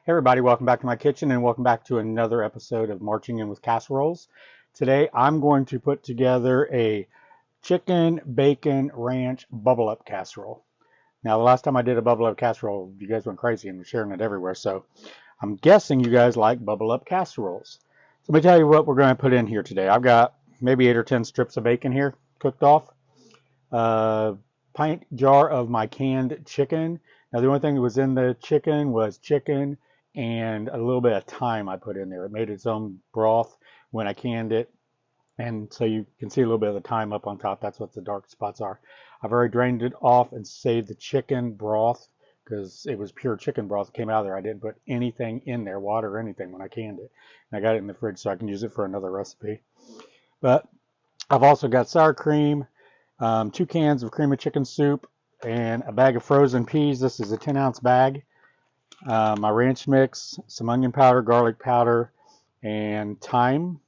Hey everybody, welcome back to my kitchen and welcome back to another episode of Marching In with Casseroles. Today I'm going to put together a chicken bacon ranch bubble up casserole. Now the last time I did a bubble up casserole, you guys went crazy and were sharing it everywhere, so I'm guessing you guys like bubble up casseroles. So let me tell you what we're going to put in here today. I've got maybe 8 or 10 strips of bacon here cooked off. A pint jar of my canned chicken. Now the only thing that was in the chicken was chicken and a little bit of thyme I put in there. It made its own broth when I canned it, and so you can see a little bit of the thyme up on top. That's what the dark spots are. I've already drained it off and saved the chicken broth because it was pure chicken broth that came out of there. I didn't put anything in there, water or anything, when I canned it. And I got it in the fridge so I can use it for another recipe. But I've also got sour cream, 2 cans of cream of chicken soup, and a bag of frozen peas. This is a 10-ounce bag. My ranch mix, some onion powder, garlic powder, and thyme.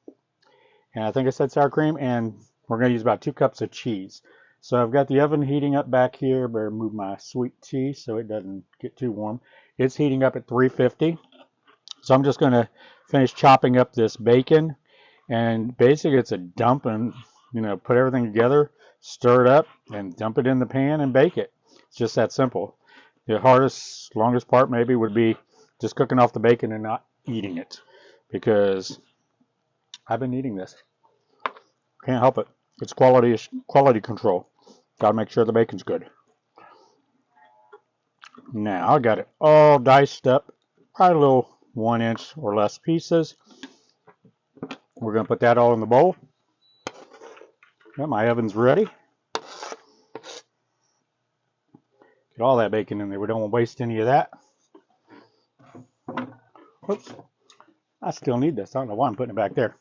And I think I said sour cream, and we're going to use about 2 cups of cheese. So I've got the oven heating up back here. Better move my sweet tea so it doesn't get too warm. It's heating up at 350. So I'm just going to finish chopping up this bacon. And basically it's a dump and, put everything together, stir it up, and dump it in the pan and bake it. It's just that simple. The hardest, longest part maybe would be just cooking off the bacon and not eating it, because I've been eating this. Can't help it. It's quality control. Got to make sure the bacon's good. Now I got it all diced up, probably little 1-inch or less pieces. We're going to put that all in the bowl. My oven's ready. Get all that bacon in there. We don't want to waste any of that. Oops. I still need this. I don't know why I'm putting it back there.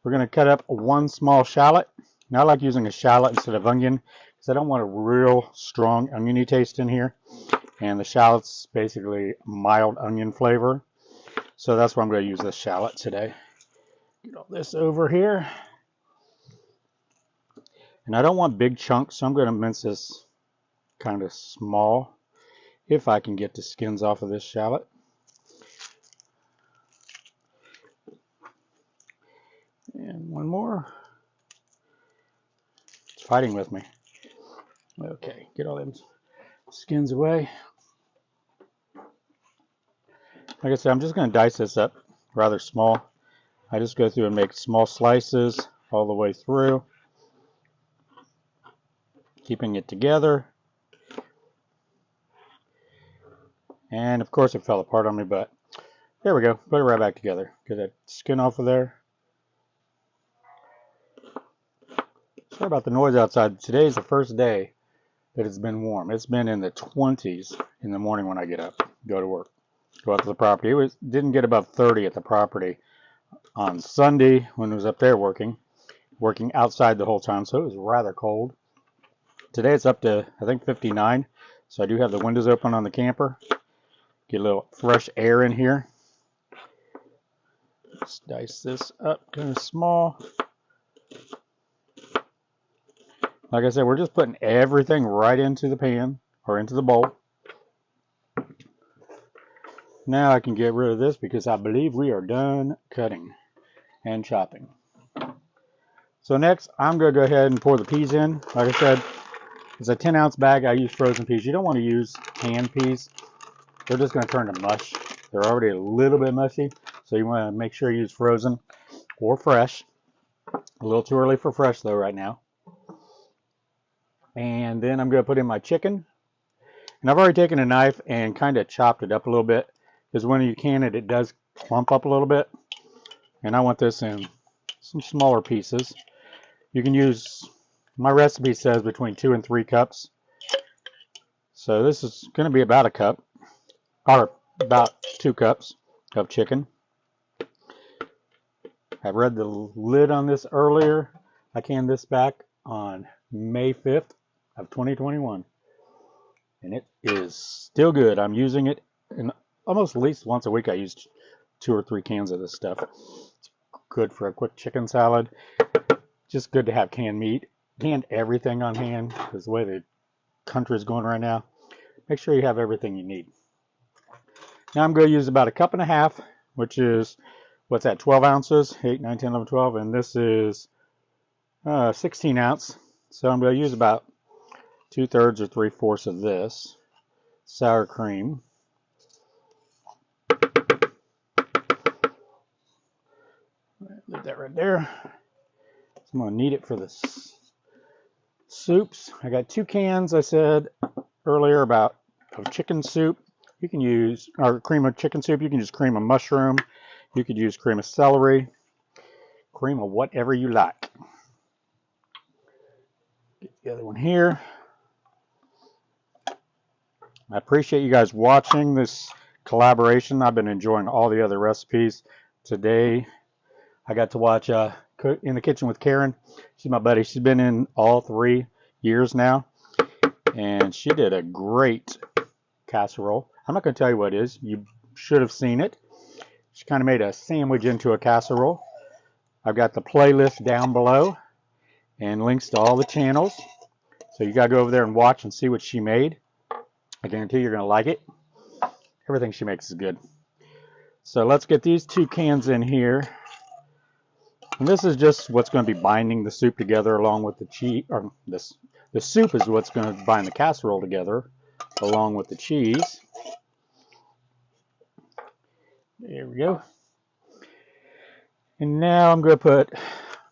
We're going to cut up 1 small shallot. Now I like using a shallot instead of onion because I don't want a real strong oniony taste in here. And the shallot's basically mild onion flavor. So that's why I'm going to use this shallot today. Get all this over here. And I don't want big chunks, so I'm going to mince this kind of small if I can get the skins off of this shallot. And one more. It's fighting with me. Okay, get all them skins away. Like I said, I'm just going to dice this up rather small. I just go through and make small slices all the way through, keeping it together. And of course it fell apart on me, but there we go. Put it right back together. Get that skin off of there. Sorry about the noise outside. Today is the first day that it's been warm. It's been in the 20s in the morning when I get up, go to work, go out to the property. It didn't get above 30 at the property on Sunday when I was up there working outside the whole time, so it was rather cold. Today it's up to, I think, 59, so I do have the windows open on the camper. Get a little fresh air in here. Let's dice this up kind of small. Like I said, we're just putting everything right into the pan or into the bowl. Now I can get rid of this because I believe we are done cutting and chopping. So next, I'm going to go ahead and pour the peas in. Like I said, it's a 10-ounce bag. I use frozen peas. You don't want to use canned peas. They're just going to turn to mush. They're already a little bit mushy, so you want to make sure you use frozen or fresh. A little too early for fresh though right now. And then I'm going to put in my chicken. And I've already taken a knife and kind of chopped it up a little bit, because when you can it, it does clump up a little bit. And I want this in some smaller pieces. You can use, my recipe says between 2 and 3 cups. So this is going to be about a cup, or about 2 cups of chicken. I read the lid on this earlier. I canned this back on May 5th of 2021. And it is still good. I'm using it in almost at least once a week. I use 2 or 3 cans of this stuff. It's good for a quick chicken salad. Just good to have canned meat, canned everything on hand, because the way the country is going right now, make sure you have everything you need. Now I'm going to use about a cup and a half, which is, what's that, 12 ounces? 8, 9, 10, 11, 12. And this is 16 ounce. So I'm going to use about 2/3 or 3/4 of this sour cream. Leave that right there. So I'm going to knead it for the soups. I got 2 cans, I said earlier, about of chicken soup. You can use, or cream of chicken soup. You can use cream of mushroom. You could use cream of celery. Cream of whatever you like. Get the other one here. I appreciate you guys watching this collaboration. I've been enjoying all the other recipes. Today, I got to watch Cook in the Kitchen with Karen. She's my buddy. She's been in all 3 years now. And she did a great casserole. I'm not going to tell you what it is. You should have seen it. She kind of made a sandwich into a casserole. I've got the playlist down below and links to all the channels. So you got to go over there and watch and see what she made. I guarantee you're going to like it. Everything she makes is good. So let's get these 2 cans in here. And this is just what's going to be binding the soup together along with the cheese. Or the soup is what's going to bind the casserole together along with the cheese. There we go. And now I'm going to put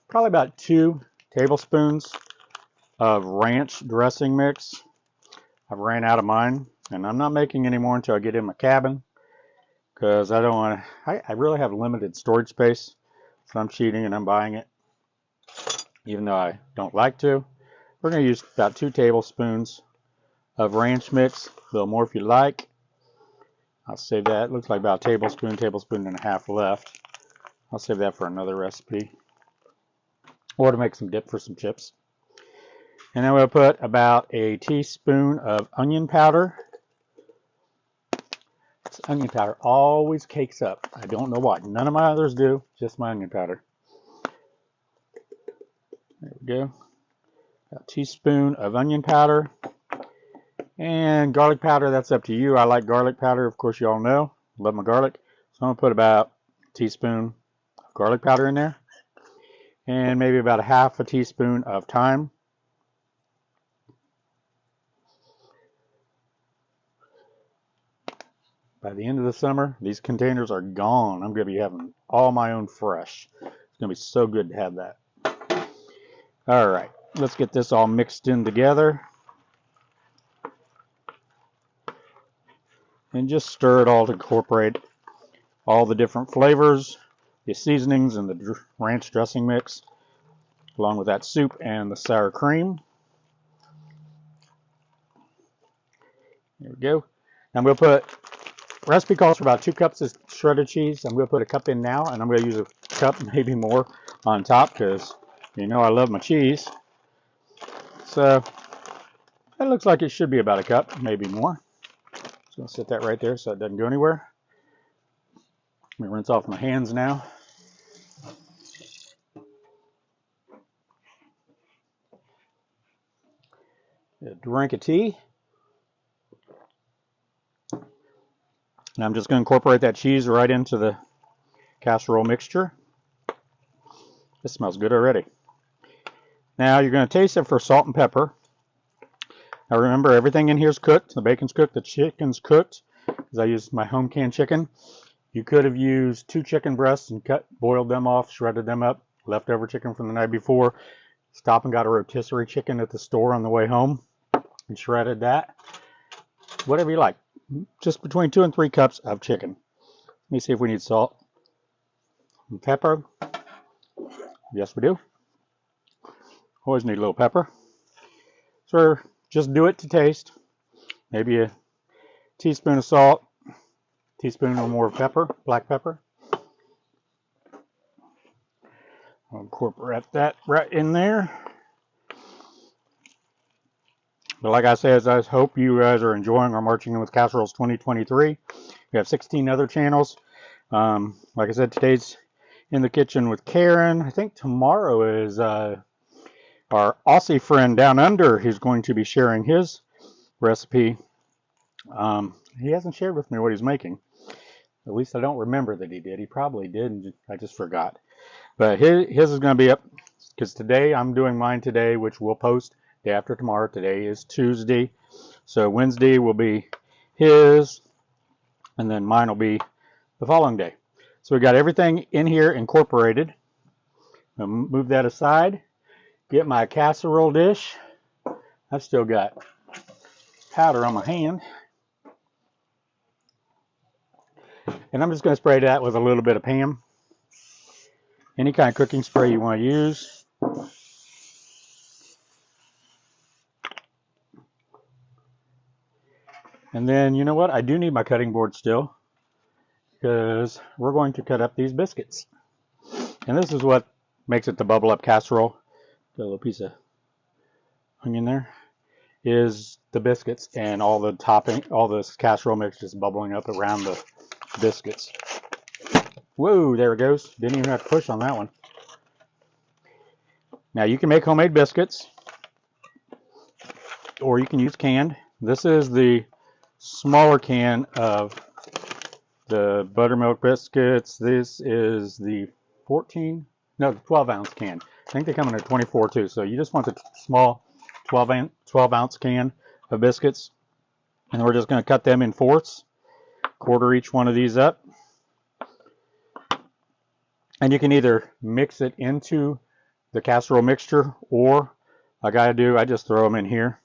probably about 2 tablespoons of ranch dressing mix. I've ran out of mine, and I'm not making any more until I get in my cabin, because I don't want to. I really have limited storage space, so I'm cheating and I'm buying it, even though I don't like to. We're going to use about 2 tablespoons of ranch mix, a little more if you like. I'll save that. It looks like about a tablespoon, tablespoon and a half left. I'll save that for another recipe, or to make some dip for some chips. And then we'll put about a teaspoon of onion powder. This onion powder always cakes up. I don't know why. None of my others do, just my onion powder. There we go. A teaspoon of onion powder. And garlic powder, that's up to you. I like garlic powder, of course you all know. Love my garlic. So I'm going to put about a teaspoon of garlic powder in there. And maybe about a half a teaspoon of thyme. By the end of the summer, these containers are gone. I'm going to be having all my own fresh. It's going to be so good to have that. All right, let's get this all mixed in together. And just stir it all to incorporate all the different flavors, the seasonings, and the ranch dressing mix, along with that soup and the sour cream. There we go. Now I'm going to put, recipe calls for about 2 cups of shredded cheese. I'm going to put a cup in now, and I'm going to use a cup, maybe more, on top, because you know I love my cheese. So it looks like it should be about a cup, maybe more. So I'll set that right there so it doesn't go anywhere. Let me rinse off my hands now. A drink of tea. And I'm just going to incorporate that cheese right into the casserole mixture. This smells good already. Now you're going to taste it for salt and pepper. Now remember, everything in here is cooked. The bacon's cooked, the chicken's cooked, because I used my home canned chicken. You could have used 2 chicken breasts and boiled them off, shredded them up, leftover chicken from the night before. Stop and got a rotisserie chicken at the store on the way home and shredded that. Whatever you like. Just between 2 and 3 cups of chicken. Let me see if we need salt and pepper. Yes, we do. Always need a little pepper. So just do it to taste. Maybe a teaspoon of salt, teaspoon or more of pepper, black pepper. I'll incorporate that right in there. But like I said, I hope you guys are enjoying our Marching In with Casseroles 2023. We have 16 other channels. Like I said, today's In the Kitchen with Karen. I think tomorrow is our Aussie friend down under who's going to be sharing his recipe. He hasn't shared with me what he's making. At least I don't remember that he did. He probably did, and I just forgot. But his is going to be up, because today I'm doing mine today, which we'll post day after tomorrow. Today is Tuesday. So Wednesday will be his, and then mine will be the following day. So we got everything in here incorporated. I'll move that aside. Get my casserole dish. I've still got powder on my hand. And I'm just going to spray that with a little bit of Pam. Any kind of cooking spray you want to use. And then, you know what? I do need my cutting board still, because we're going to cut up these biscuits. And this is what makes it the bubble up casserole. Got a little piece of onion there. Is the biscuits and all the topping, all this casserole mix just bubbling up around the biscuits. Whoa, there it goes. Didn't even have to push on that one. Now you can make homemade biscuits, or you can use canned. This is the smaller can of the buttermilk biscuits. This is the 12 ounce can. I think they come in a 24 too. So you just want the small 12 ounce can of biscuits. And we're just going to cut them in fourths, quarter each one of these up. And you can either mix it into the casserole mixture, or like I do, I just throw them in here.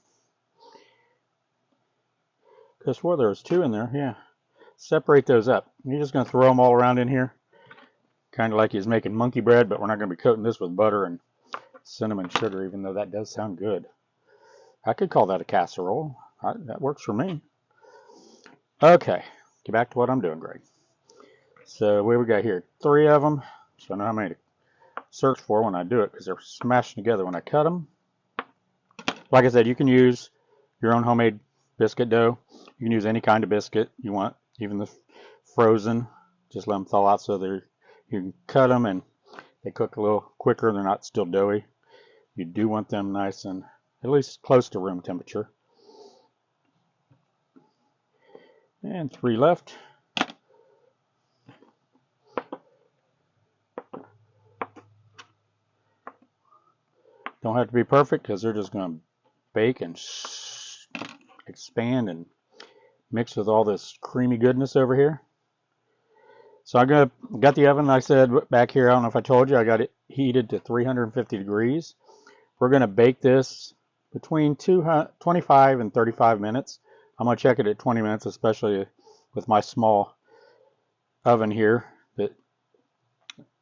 Because there's two in there, yeah. Separate those up. You're just going to throw them all around in here. Kind of like he's making monkey bread, but we're not going to be coating this with butter and cinnamon sugar, even though that does sound good. I could call that a casserole. That works for me. Okay, get back to what I'm doing, Greg. So what we got here? 3 of them. So I know how many to search for when I do it, because they're smashed together when I cut them. Like I said, you can use your own homemade biscuit dough. You can use any kind of biscuit you want, even the frozen. Just let them thaw out so you can cut them and they cook a little quicker. They're not still doughy. You do want them nice and at least close to room temperature. And 3 left. Don't have to be perfect, because they're just going to bake and expand and mix with all this creamy goodness over here. So I got the oven, like I said, back here. I don't know if I told you, I got it heated to 350 degrees. We're going to bake this between 25 and 35 minutes. I'm going to check it at 20 minutes, especially with my small oven here that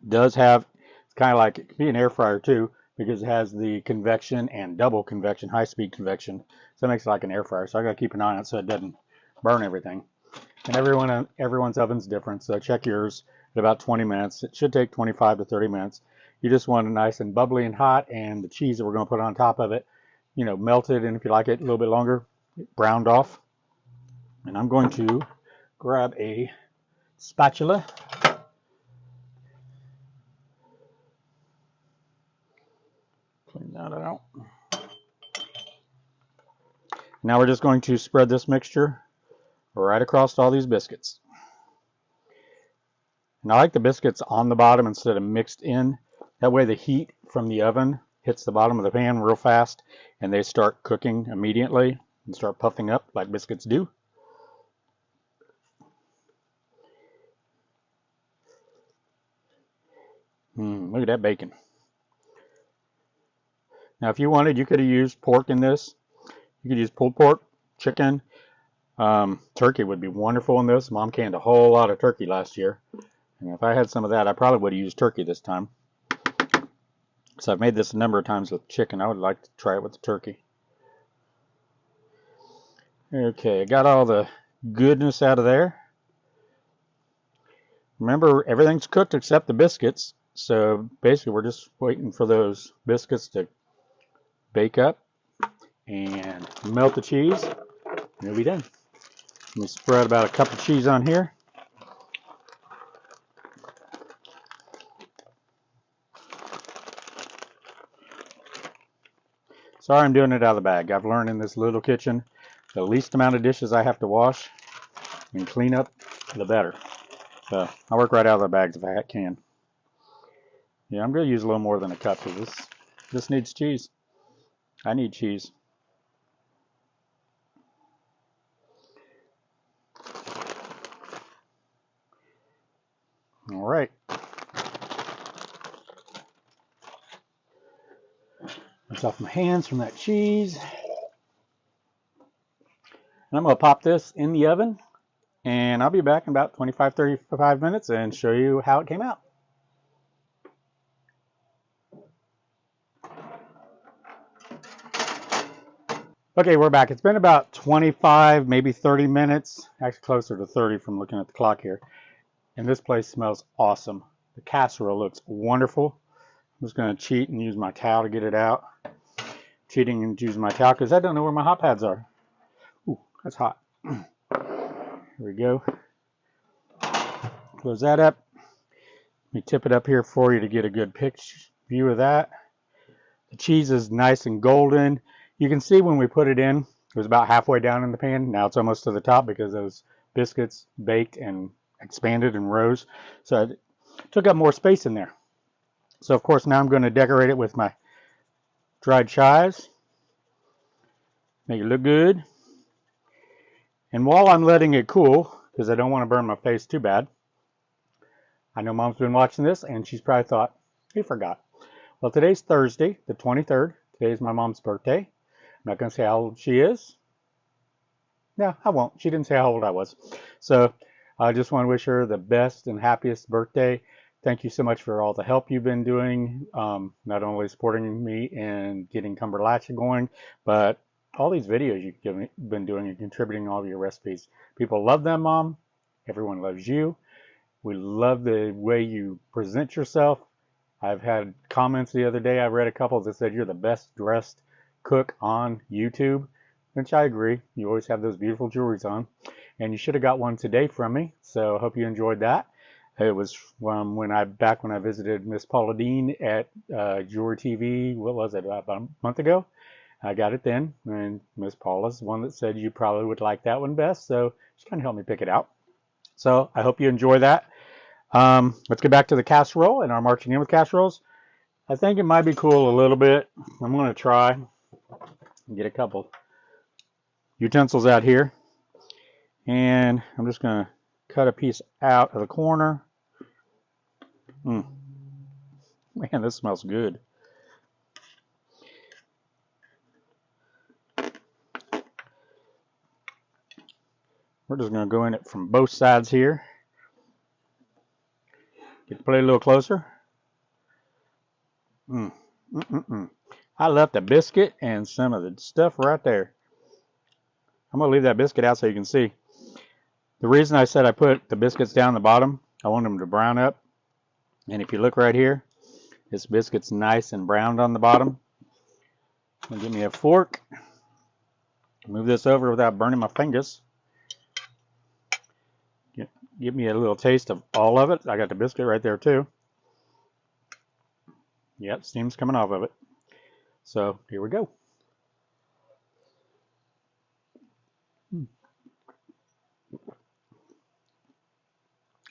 does have, it's kind of like, it could be an air fryer too, because it has the convection and double convection, high-speed convection. So it makes it like an air fryer. So I got to keep an eye on it so it doesn't burn everything. And everyone's oven's different, so check yours at about 20 minutes. It should take 25 to 30 minutes. You just want it nice and bubbly and hot, and the cheese that we're going to put on top of it, you know, melted, and if you like it a little bit longer, browned off. And I'm going to grab a spatula. Clean that out. Now we're just going to spread this mixture right across all these biscuits. And I like the biscuits on the bottom instead of mixed in. That way the heat from the oven hits the bottom of the pan real fast and they start cooking immediately and start puffing up like biscuits do. Look at that bacon. Now if you wanted, you could have used pork in this. You could use pulled pork, chicken, turkey would be wonderful in this. Mom canned a whole lot of turkey last year. And if I had some of that, I probably would have used turkey this time. So I've made this a number of times with chicken. I would like to try it with the turkey. Okay, got all the goodness out of there. Remember, everything's cooked except the biscuits. So basically, we're just waiting for those biscuits to bake up and melt the cheese. And it'll be done. Let me spread about a cup of cheese on here. Sorry I'm doing it out of the bag. I've learned in this little kitchen, the least amount of dishes I have to wash and clean up, the better. So I work right out of the bags if I can. Yeah, I'm going to use a little more than a cup because this needs cheese. I need cheese. All right. Rinse off my hands from that cheese. And I'm going to pop this in the oven, and I'll be back in about 25-35 minutes and show you how it came out. Okay, we're back. It's been about 25, maybe 30 minutes, actually closer to 30 from looking at the clock here. And this place smells awesome. The casserole looks wonderful. I'm just going to cheat and use my towel to get it out. Cheating and using my towel because I don't know where my hot pads are. Ooh, that's hot. Here we go. Close that up. Let me tip it up here for you to get a good view of that. The cheese is nice and golden. You can see when we put it in, it was about halfway down in the pan. Now it's almost to the top because those biscuits baked and expanded and rose. So it took up more space in there. So of course now I'm going to decorate it with my dried chives. Make it look good. And while I'm letting it cool, because I don't want to burn my face too bad, I know Mom's been watching this and she's probably thought, he forgot. Well, today's Thursday, the 23rd. Today is my mom's birthday. I'm not going to say how old she is. No, I won't. She didn't say how old I was. So I just want to wish her the best and happiest birthday. Thank you so much for all the help you've been doing, not only supporting me in getting Cumberlachia going, but all these videos you've been doing and contributing all of your recipes. People love them, Mom. Everyone loves you. We love the way you present yourself. I've had comments the other day. I read a couple that said you're the best dressed cook on YouTube, which I agree. You always have those beautiful jewelries on. And you should have got one today from me. So I hope you enjoyed that. It was from back when I visited Miss Paula Dean at Jewelry TV. What was it, about a month ago? I got it then. And Miss Paula's the one that said you probably would like that one best. So she kind of helped me pick it out. So I hope you enjoy that. Let's get back to the casserole and our marching in with casseroles. I think it might be cool a little bit. I'm going to try and get a couple utensils out here. And I'm just going to cut a piece out of the corner. Man, this smells good. We're just going to go in it from both sides here. Get the plate a little closer. I left a biscuit and some of the stuff right there. I'm going to leave that biscuit out so you can see. The reason I said I put the biscuits down the bottom, I want them to brown up. And if you look right here, this biscuit's nice and browned on the bottom. Give me a fork. Move this over without burning my fingers. Give me a little taste of all of it. I got the biscuit right there too. Yep, steam's coming off of it. So here we go.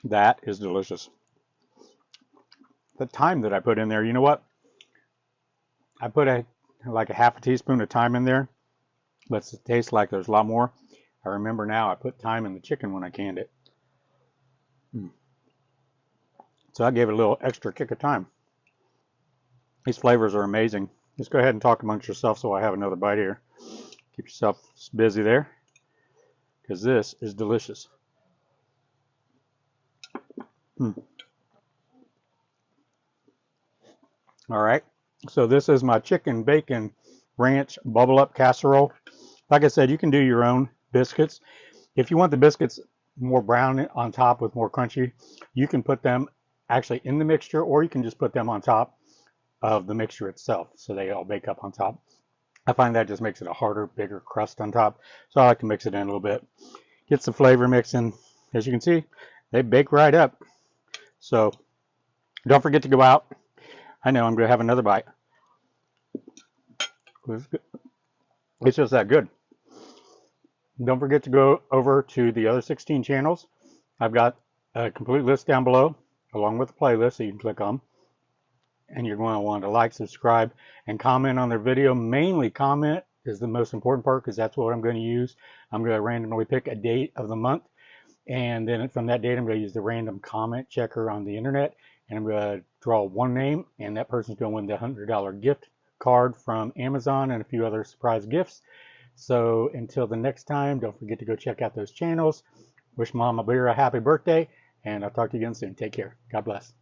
That is delicious. The thyme that I put in there, you know what? I put like a half a teaspoon of thyme in there. But it tastes like there's a lot more. I remember now I put thyme in the chicken when I canned it. So I gave it a little extra kick of thyme. These flavors are amazing. Just go ahead and talk amongst yourself so I have another bite here. Keep yourself busy there, because this is delicious. All right, so this is my chicken bacon ranch bubble up casserole. Like I said, you can do your own biscuits. If you want the biscuits more brown on top with more crunchy, you can put them actually in the mixture, or you can just put them on top of the mixture itself so they all bake up on top. I find that just makes it a harder, bigger crust on top. So I like to mix it in a little bit. Get some flavor mixing. As you can see, they bake right up. So don't forget to go out. I know I'm going to have another bite. It's just that good. Don't forget to go over to the other 16 channels. I've got a complete list down below, along with the playlist that you can click on. And you're going to want to like, subscribe, and comment on their video. Mainly comment is the most important part because that's what I'm going to use. I'm going to randomly pick a date of the month, and then from that date I'm going to use the random comment checker on the internet, and I'm going to draw one name, and that person's going to win the $100 gift card from Amazon and a few other surprise gifts. So until the next time, don't forget to go check out those channels. Wish Mama Bear a happy birthday, and I'll talk to you again soon. Take care. God bless.